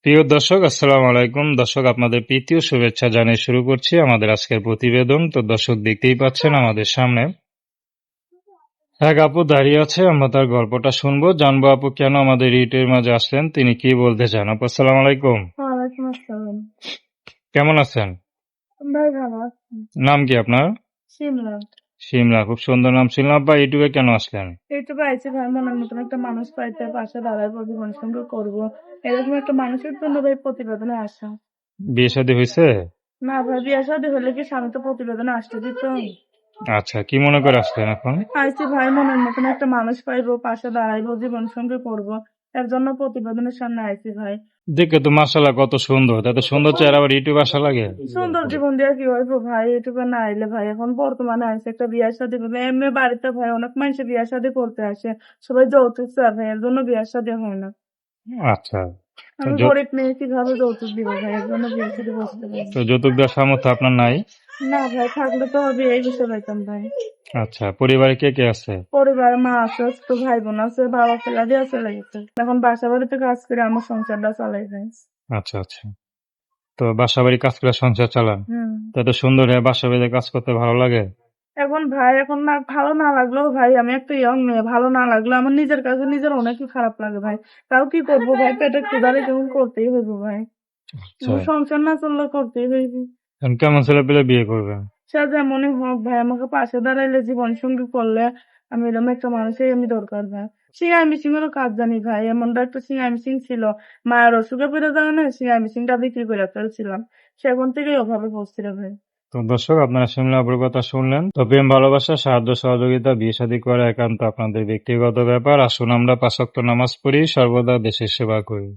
প্রিয় দর্শক, আসসালামু আলাইকুম। দর্শক, আপনাদের প্রীতি ও শুভেচ্ছা জানিয়ে শুরু করছি আমাদের আজকের প্রতিবেদন। তো দর্শক, দেখতেই পাচ্ছেন আমাদের সামনে এক আপু দাঁড়িয়ে আছে। আমরা তার গল্পটা শুনবো, জানবো আপু কেন আমাদের ইউটিউবের মাঝে আসলেন, তিনি কি বলতে চান। আপু, আসসালামু আলাইকুম। ওয়ালাইকুম আসসালাম। কেমন আছেন? ভাই ভালো আছি। নাম কি আপনার? শিমলা। শিমলা, খুব সুন্দর নাম। শিমলা আপা, ইউটিউবে কেন আসলেন? ইউটিউবে আইছি ভাই, মনের মতন একটা মানুষ পাইতে পাশে দাঁড়াবো, জীবন সঙ্গে করবো, এরকম একটা মানুষের জন্য ভাই প্রতিবেদনে আসা। বিয়ে শাদী হয়েছে? না ভাই, বিয়ে শাদী হলে কি স্বামী তো প্রতিবেদনে আসতে দিত। আচ্ছা, কি মনে করে আসলেন এখন? আইছি ভাই, মনের মতন একটা মানুষ পাইবো, পাশে দাঁড়াইবো, জীবন সঙ্গে করবো, এর জন্য প্রতিবেদনের সামনে আইছি ভাই। দেখে তো মাশাআল্লাহ কত সুন্দর, এত সুন্দর চেহারা আবার ইউটিউবে আসা লাগে? সুন্দর জীবন দিয়ে কি হইবো ভাই, ইউটিউবে না আইলে ভাই। এখন বর্তমানে আইসে একটা বিয়ে শাদী করবে, এমনি বাড়িতে ভাই অনেক মানুষ বিয়ে শাদী করতে আসে, সবাই যৌতুক চায় ভাই, এর জন্য বিয়ে শাদী হয় না। আচ্ছা। তো আমি গরিব মেয়ে, কিভাবে যৌতুক দিব ভাই, এর জন্য বিয়ে শাদী বসতে পারি না। যৌতুক দেওয়ার সামর্থ্য আপনার নাই? না ভাই, থাকলে তো হবে এই বিষয়ে পাইতাম ভাই। আচ্ছা, পরিবারে কে কে আছে? পরিবারে মা আছে, তো ভাই বোন আছে, বাবা ফেলা দিয়ে চলে গেছে। এখন বাসা বাড়িতে কাজ করে আমার সংসারটা চালাই ভাই। আচ্ছা আচ্ছা। তো বাসা বাড়ি কাজ করে সংসার চালান? হুম। তো এত সুন্দর হয়ে বাসা বাড়িতে কাজ করতে ভালো লাগে? এখন ভাই, এখন না ভালো না লাগলেও ভাই, আমি একটা ইয়ং মেয়ে, ভালো না লাগলো আমার নিজের কাছে নিজের অনেকই খারাপ লাগে ভাই। তাও কি করবো ভাই, পেটের ক্ষুধারে কেমন করতেই হইব ভাই। আচ্ছা, সংসার না চললে করতেই হইবে। এখন কেমন ছেলে পেলে বিয়ে করবেন? সে যেমনই হোক ভাই, আমাকে পাশে দাঁড়াইলে, জীবন সঙ্গী করলে, আমি এরকম একটা মানুষই আমি দরকার ভাই। সিঙ্গাই মিসিং এরও কাজ জানি ভাই, এমনটা একটা সিঙ্গাই মিসিং ছিল, মায়ের অসুখে পড়ে যাওয়া না, সিঙ্গাই মিসিংটা বিক্রি করে ফেলছিলাম, সেখান থেকেই অভাবে পড়ছিল ভাই। তো দর্শক, আপনারা শিমলা আপুর কথা শুনলেন। তো প্রেম ভালোবাসা, সাহায্য সহযোগিতা, বিয়ে শাদী করা একান্ত আপনাদের ব্যক্তিগত ব্যাপার। আসুন আমরা ৫ ওয়াক্ত নামাজ পড়ি, সর্বদা দেশের সেবা করি।